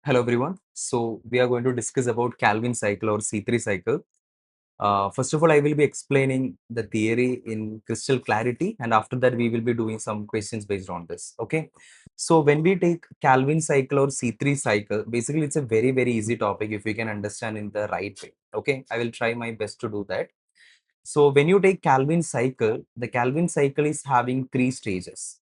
Hello everyone. So we are going to discuss about Calvin cycle or C3 cycle. First of all, I will be explaining the theory in crystal clarity, and after that we will be doing some questions based on this. Okay. So when we take Calvin cycle or C3 cycle, basically it's a very easy topic if we can understand in the right way. Okay. I will try my best to do that. So when you take Calvin cycle, the Calvin cycle is having three stages.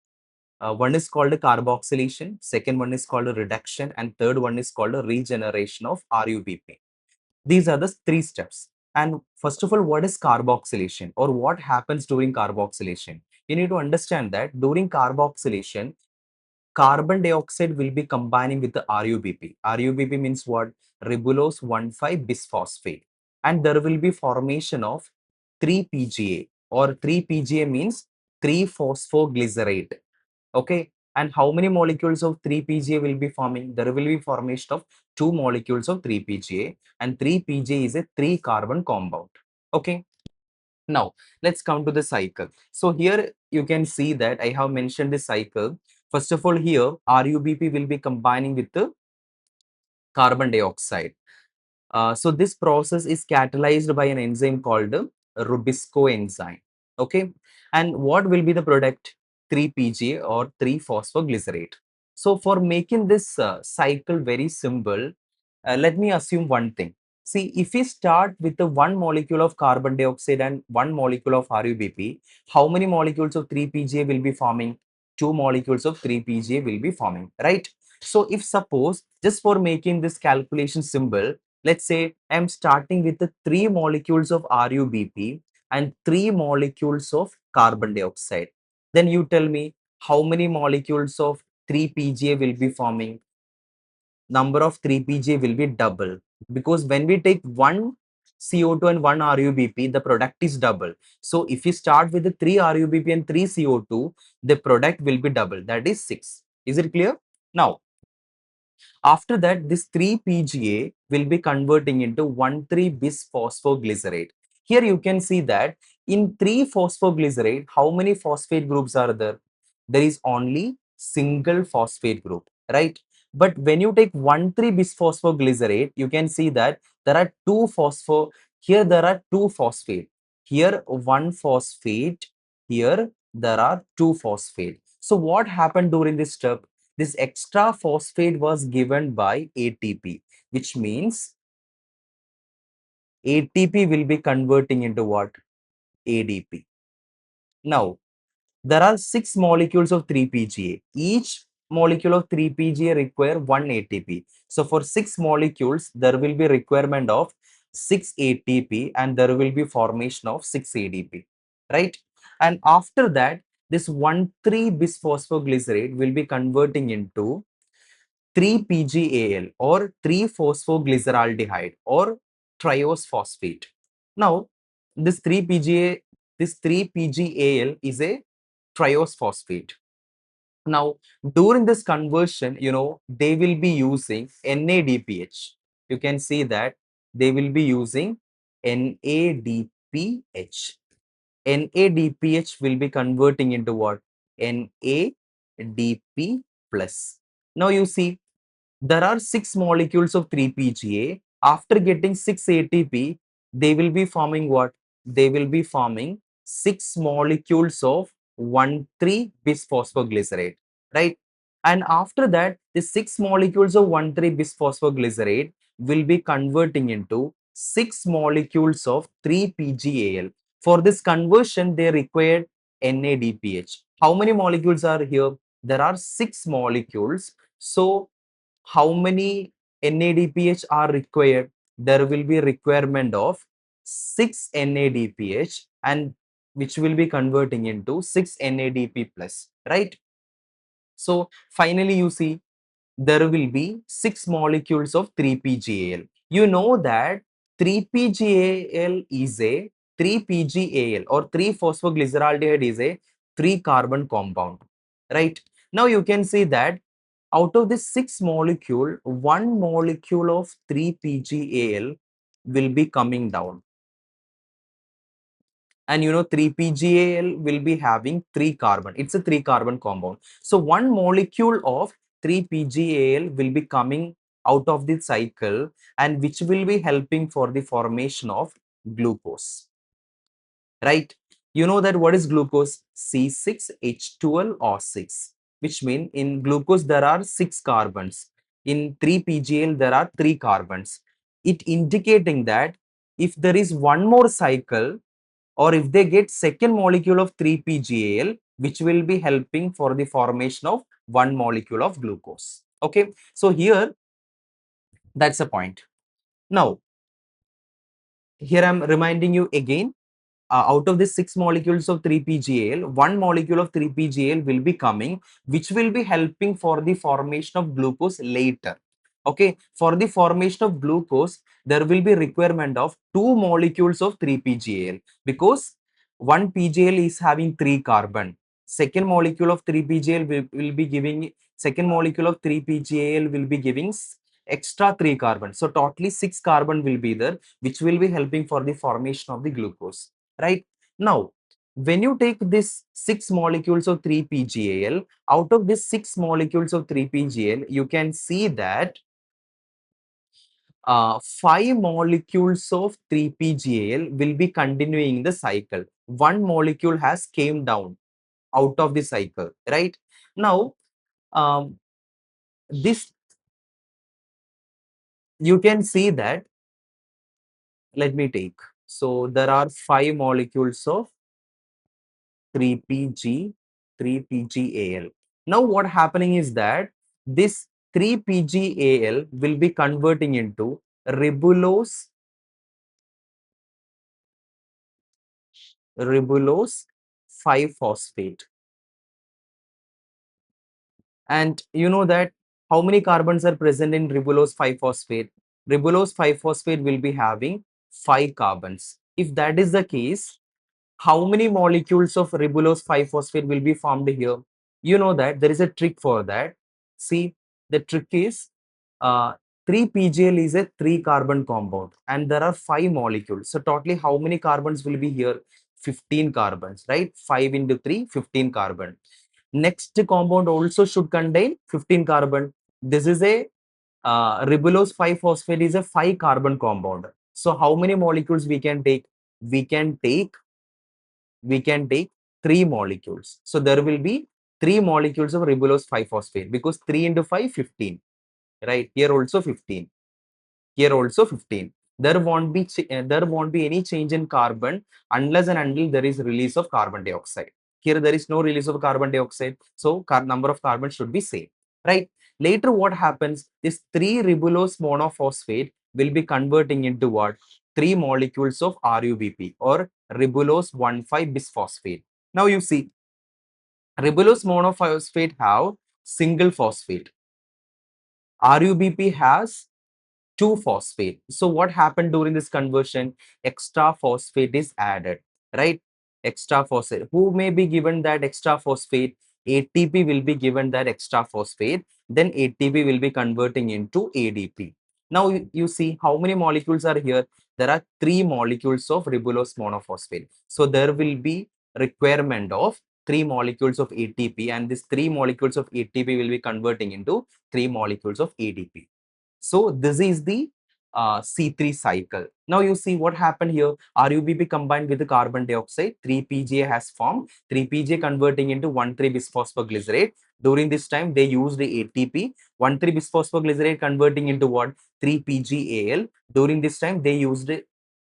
One is called a carboxylation, second one is called a reduction, and third one is called a regeneration of RUBP. These are the three steps. And first of all, what is carboxylation or what happens during carboxylation? You need to understand that during carboxylation, carbon dioxide will be combining with the RUBP. RUBP means what? Ribulose 1,5 bisphosphate. And there will be formation of 3-PGA, or 3-PGA means 3-phosphoglycerate. Okay. And how many molecules of 3-PGA will be forming? There will be formation of two molecules of 3-PGA, and 3-PGA is a 3-carbon compound. Okay. Now, let's come to the cycle. So here you can see that I have mentioned the cycle. First of all, here RUBP will be combining with the carbon dioxide. So this process is catalyzed by an enzyme called Rubisco enzyme. Okay. And what will be the product? 3-PGA or 3-phosphoglycerate. So for making this cycle very simple, let me assume one thing. See, if we start with the one molecule of carbon dioxide and one molecule of RUBP, how many molecules of 3-PGA will be forming? Two molecules of 3-PGA will be forming, right? So if suppose, just for making this calculation simple, let's say I'm starting with the three molecules of RUBP and three molecules of carbon dioxide. Then you tell me how many molecules of 3-PGA will be forming. Number of 3-PGA will be double, because when we take one CO2 and one RUBP, the product is double. So if you start with the 3 RUBP and 3 CO2, the product will be double, that is 6. Is it clear? Now, after that, this 3-PGA will be converting into 1,3-bisphosphoglycerate. Here you can see that in 3-phosphoglycerate, how many phosphate groups are there? There is only single phosphate group, right? But when you take 1,3-bisphosphoglycerate, you can see that there are two phospho. Here there are two phosphate. Here one phosphate. Here there are two phosphate. So what happened during this step? This extra phosphate was given by ATP, which means ATP will be converting into what? ADP. Now, there are 6 molecules of 3-PGA. Each molecule of 3-PGA require 1 ATP. So, for 6 molecules, there will be requirement of 6 ATP and there will be formation of 6 ADP, right? And after that, this 1,3-bisphosphoglycerate will be converting into 3-PGAL or 3-phosphoglyceraldehyde or triose phosphate. Now, this 3-PGA, this 3-PGAL is a triose phosphate. Now, during this conversion, they will be using NADPH. You can see that they will be using NADPH. NADPH will be converting into what? NADP plus. Now you see, there are 6 molecules of 3-PGA. After getting 6 ATP, they will be forming what? They will be forming 6 molecules of 1,3-bisphosphoglycerate, right? And after that, the 6 molecules of 1,3-bisphosphoglycerate will be converting into 6 molecules of 3-PGAL. For this conversion, they required NADPH. How many molecules are here? There are 6 molecules. So how many NADPH are required? There will be requirement of 6 NADPH, and which will be converting into 6 NADP plus, right? So finally you see there will be 6 molecules of 3-PGAL. You know that 3-PGAL is a 3-PGAL or 3-phosphoglyceraldehyde is a 3-carbon compound, right? Now you can see that out of this 6 molecule, 1 molecule of 3-PGAL will be coming down. And 3-PGAL will be having 3 carbon. It's a 3-carbon compound. So 1 molecule of 3-PGAL will be coming out of the cycle and which will be helping for the formation of glucose, right? You know that what is glucose? C6H12O6, which means in glucose there are 6 carbons. In 3-PGL there are 3 carbons. It indicating that if there is one more cycle or if they get second molecule of 3-PGAL, which will be helping for the formation of one molecule of glucose. Okay, so here that's the point. Now, here I'm reminding you again, out of the 6 molecules of 3-PGAL, one molecule of 3-PGAL will be coming, which will be helping for the formation of glucose later. Okay, for the formation of glucose, there will be requirement of 2 molecules of 3-PGAL because one PGL is having 3 carbon. Second molecule of 3-PGAL will be giving, second molecule of 3-PGAL will be giving extra 3 carbon. So totally 6 carbon will be there, which will be helping for the formation of the glucose. Right now, when you take this 6 molecules of 3-PGAL, out of this 6 molecules of 3-PGAL, you can see that 5 molecules of 3-PGAL will be continuing the cycle. One molecule has came down out of the cycle, right? Now, this you can see that, let me take. So there are 5 molecules of 3PG, 3PGAL. Now what happening is that this 3PGAL will be converting into ribulose 5-phosphate. And you know that how many carbons are present in ribulose 5-phosphate? Ribulose 5-phosphate will be having 5 carbons. If that is the case, how many molecules of ribulose 5-phosphate will be formed here? You know that there is a trick for that. See, the trick is 3-PGL is a 3 carbon compound and there are 5 molecules. So totally how many carbons will be here? 15 carbons, right? 5 into 3, 15 carbon. Next compound also should contain 15 carbon. This is a ribulose 5-phosphate is a 5 carbon compound. So how many molecules we can take? We can take 3 molecules. So there will be 3 molecules of ribulose 5-phosphate because 3 into 5, 15, right? Here also 15. Here also 15. There won't be any change in carbon unless and until there is release of carbon dioxide. Here there is no release of carbon dioxide, so number of carbon should be same, right? Later what happens? This 3 ribulose monophosphate will be converting into what? 3 molecules of RUBP or ribulose 1,5-bisphosphate. Now you see, ribulose monophosphate have single phosphate. RUBP has 2-phosphate. So what happened during this conversion? Extra phosphate is added, right? Extra phosphate. Who may be given that extra phosphate? ATP will be given that extra phosphate. Then ATP will be converting into ADP. Now you see how many molecules are here? There are 3 molecules of ribulose monophosphate. So there will be requirement of 3 molecules of ATP and this 3 molecules of ATP will be converting into 3 molecules of ADP. So this is the C3 cycle. Now you see what happened here. RUBP combined with the carbon dioxide, 3-PGA has formed, 3-PGA converting into 1,3-bisphosphoglycerate. During this time, they used the ATP, 1,3-bisphosphoglycerate converting into what? 3-PGAL. During this time, they used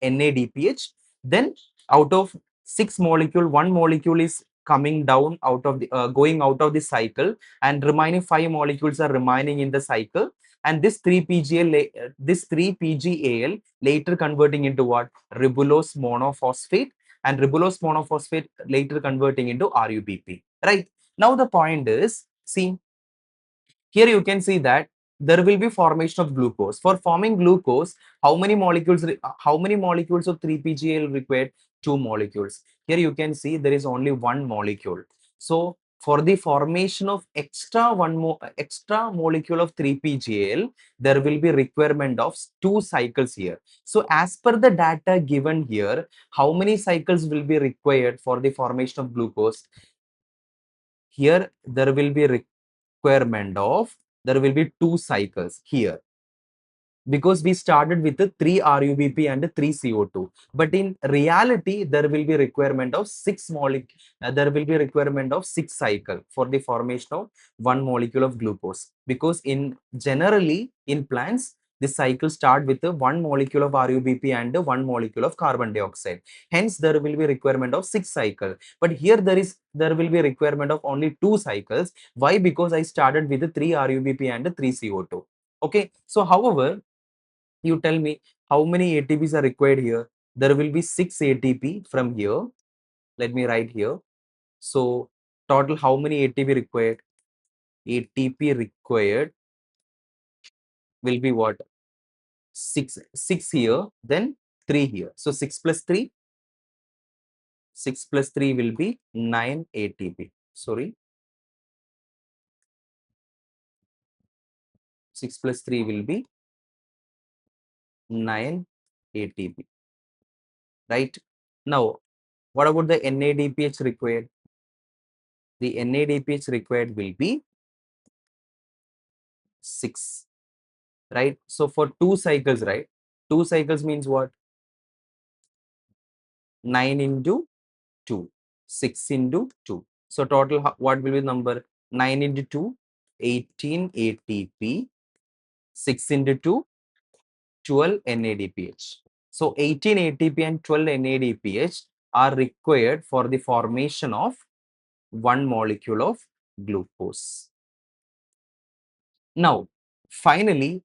NADPH. Then out of 6 molecule, 1 molecule is coming down out of the going out of the cycle and remaining 5 molecules are remaining in the cycle, and this 3-PGAL later converting into what? Ribulose monophosphate, and ribulose monophosphate later converting into RUBP, right? Now the point is, see, here you can see that there will be formation of glucose. For forming glucose, how many molecules of 3-PGAL required? 2 molecules. Here you can see there is only 1 molecule. So for the formation of extra molecule of 3-PGAL, there will be requirement of 2 cycles here. So as per the data given here, how many cycles will be required for the formation of glucose? Here there will be requirement of, there will be 2 cycles here. because we started with the 3 RUBP and 3 CO2. But in reality, there will be requirement of 6 molecule. There will be requirement of 6 cycle for the formation of 1 molecule of glucose. Because in generally in plants, the cycle start with the 1 molecule of RUBP and 1 molecule of carbon dioxide. Hence, there will be requirement of 6 cycle. But here there will be requirement of only 2 cycles. Why? Because I started with the 3 RUBP and 3 CO2. Okay. So, however, you tell me how many ATPs are required here. There will be 6 ATP from here. Let me write here. So total how many ATP required? ATP required will be what? 6 here, then 3 here. So 6 plus 3, 6 plus 3 will be 9 ATP. Sorry, 6 plus 3 will be 9 ATP. Right? Now, what about the NADPH required? The NADPH required will be 6. Right? So for 2 cycles, right? 2 cycles means what? 9 into 2, 6 into 2. So total what will be the number? 9 into 2, 18 ATP, 6 into 2, 12 NADPH. So 18 ATP and 12 NADPH are required for the formation of 1 molecule of glucose. Now, finally,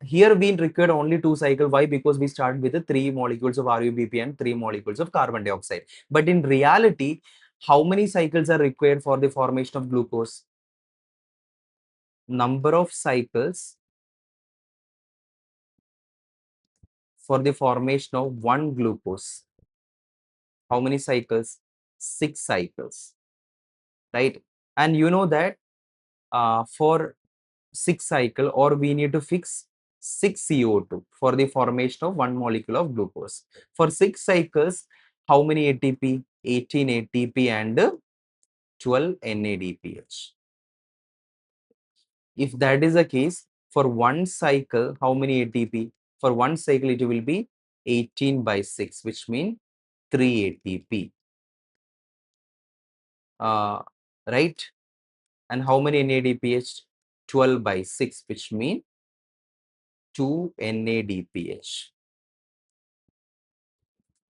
here we required only 2 cycle. Why? Because we start with the 3 molecules of RUBP and 3 molecules of carbon dioxide. But in reality, how many cycles are required for the formation of glucose? Number of cycles for the formation of 1 glucose. How many cycles? 6 cycles, right? And you know that for 6 cycle, or we need to fix 6 CO2 for the formation of 1 molecule of glucose. For 6 cycles, how many ATP? 18 ATP and 12 NADPH. If that is the case, for 1 cycle, how many ATP? For 1 cycle, it will be 18 by 6, which means 3 ATP. Right? And how many NADPH? 12 by 6, which means 2 NADPH.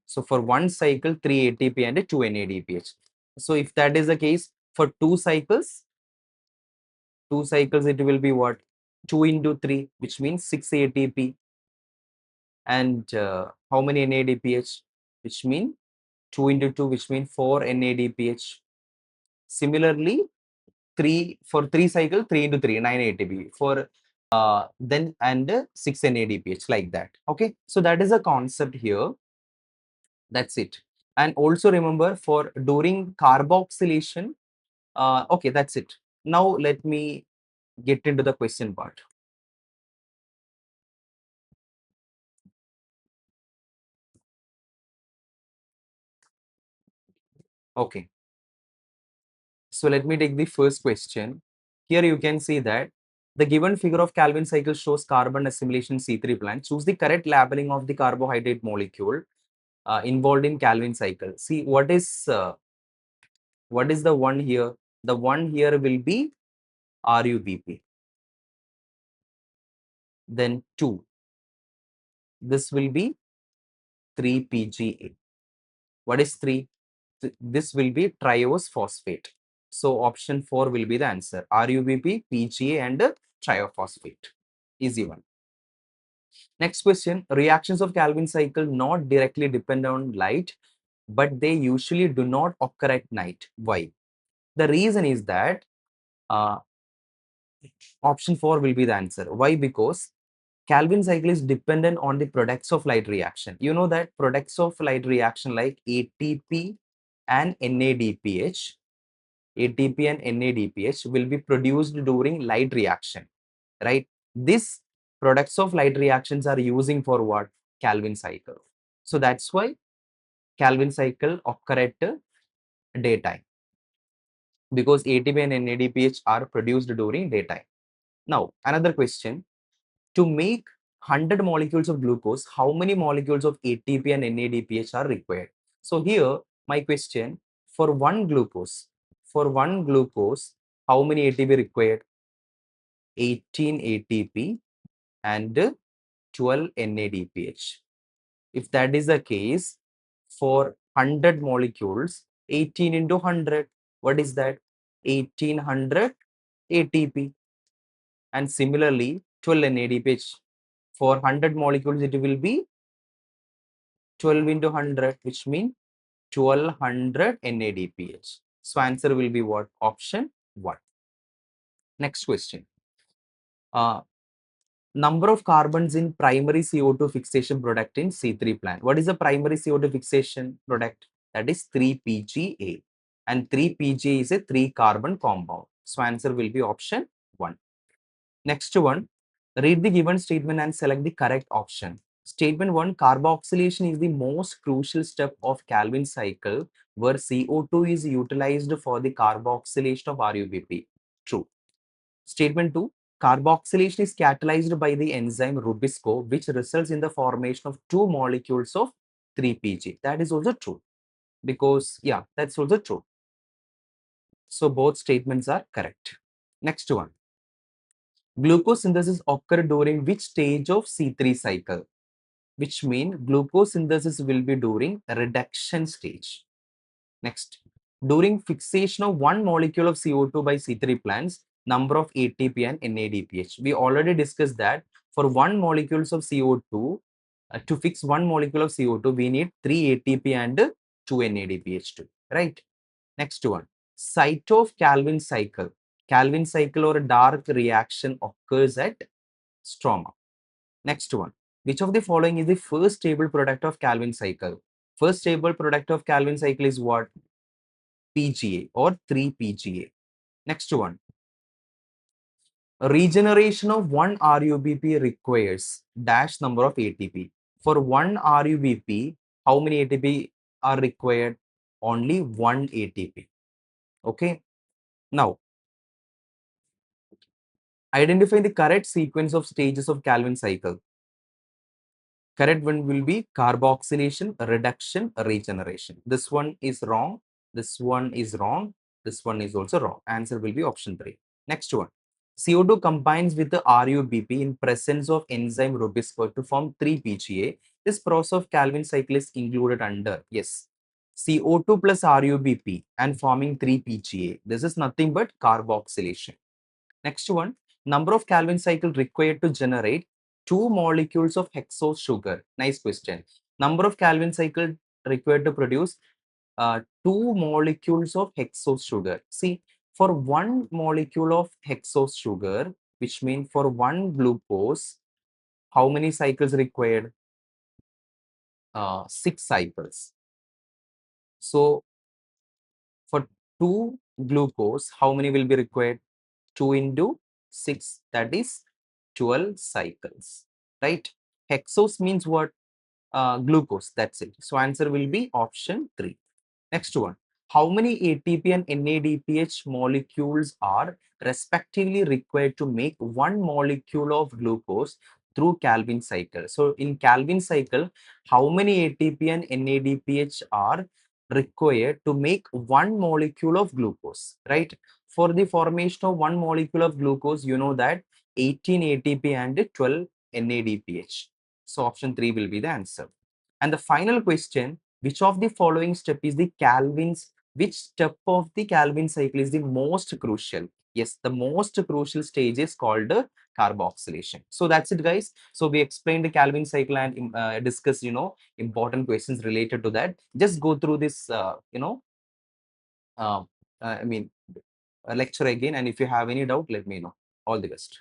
So for 1 cycle, 3 ATP and 2 NADPH. So if that is the case, for 2 cycles, it will be what? 2 into 3, which means 6 ATP. And how many NADPH? Which means 2 into 2, which means 4 NADPH. Similarly, 3 for 3 cycle, 3 into 3, 9 ATP. For then and 6 NADPH, like that. Okay, so that is a concept here. That's it. And also remember, for during carboxylation, okay, that's it. Now let me get into the question part. Okay, so let me take the first question. Here you can see that the given figure of Calvin cycle shows carbon assimilation C3 plant. Choose the correct labeling of the carbohydrate molecule involved in Calvin cycle. See, what is the one here? The one here will be RUBP. Then 2. This will be 3PGA. What is 3? This will be triose phosphate. So option 4 will be the answer. RUBP, PGA and triophosphate. Easy one. Next question. Reactions of Calvin cycle not directly depend on light, but they usually do not occur at night. Why? The reason is that uh, option 4 will be the answer. Why? Because Calvin cycle is dependent on the products of light reaction. You know that products of light reaction like ATP and NADPH, ATP and NADPH will be produced during light reaction, right? This products of light reactions are using for what? Calvin cycle. So that's why Calvin cycle occur at daytime, because ATP and NADPH are produced during daytime. Now, another question. To make 100 molecules of glucose, how many molecules of ATP and NADPH are required? So here, my question, for one glucose, how many ATP required? 18 ATP and 12 NADPH. If that is the case, for 100 molecules, 18 into 100, what is that? 1800 ATP. And similarly, 12 NADPH. For 100 molecules, it will be 12 into 100, which means 1200 NADPH. So answer will be what? Option 1. Next question. Number of carbons in primary CO2 fixation product in C3 plant. What is the primary CO2 fixation product? That is 3-PGA. And 3-PGA is a 3-carbon compound. So answer will be option 1. Next one, read the given statement and select the correct option. Statement 1, carboxylation is the most crucial step of Calvin cycle where CO2 is utilized for the carboxylation of RUBP. True. Statement 2, carboxylation is catalyzed by the enzyme Rubisco, which results in the formation of 2 molecules of 3-PG. That is also true because, yeah, that's also true. So both statements are correct. Next one. Glucose synthesis occur during which stage of C3 cycle? Which means glucose synthesis will be during reduction stage. Next, during fixation of one molecule of CO2 by C3 plants, number of ATP and NADPH. We already discussed that for one molecules of CO2, to fix one molecule of CO2, we need 3 ATP and 2 NADPH2, right? Next one, site of Calvin cycle. Calvin cycle or a dark reaction occurs at stroma. Next one, which of the following is the first stable product of Calvin cycle? First stable product of Calvin cycle is what? PGA or 3-PGA. Next one, regeneration of one RUBP requires dash number of ATP. For one RUBP, how many ATP are required? Only one ATP. Okay. Now, identify the correct sequence of stages of Calvin cycle. Correct one will be carboxylation, reduction, regeneration. This one is wrong. This one is wrong. This one is also wrong. Answer will be option 3. Next one. CO2 combines with the RUBP in presence of enzyme Rubisco to form 3-PGA. This process of Calvin cycle is included under, yes, CO2 plus RUBP and forming 3-PGA. This is nothing but carboxylation. Next one, number of Calvin cycle required to generate 2 molecules of hexose sugar. Nice question. Number of Calvin cycle required to produce 2 molecules of hexose sugar. See, for one molecule of hexose sugar, which means for one glucose, how many cycles required? 6 cycles. So for 2 glucose, how many will be required? 2 into 6, that is 12 cycles, right? Hexose means what? Glucose, that's it. So answer will be option 3. Next one, how many ATP and NADPH molecules are respectively required to make one molecule of glucose through Calvin cycle? So in Calvin cycle, how many ATP and NADPH are required to make one molecule of glucose, right? For the formation of one molecule of glucose, you know that 18 ATP and 12 NADPH. So option 3 will be the answer. And the final question, which of the following step is the Calvin's, which step of the Calvin cycle is the most crucial? Yes, the most crucial stage is called carboxylation. So that's it, guys. So we explained the Calvin cycle and discussed, important questions related to that. Just go through this, uh, I mean, lecture again. And if you have any doubt, let me know. All the best.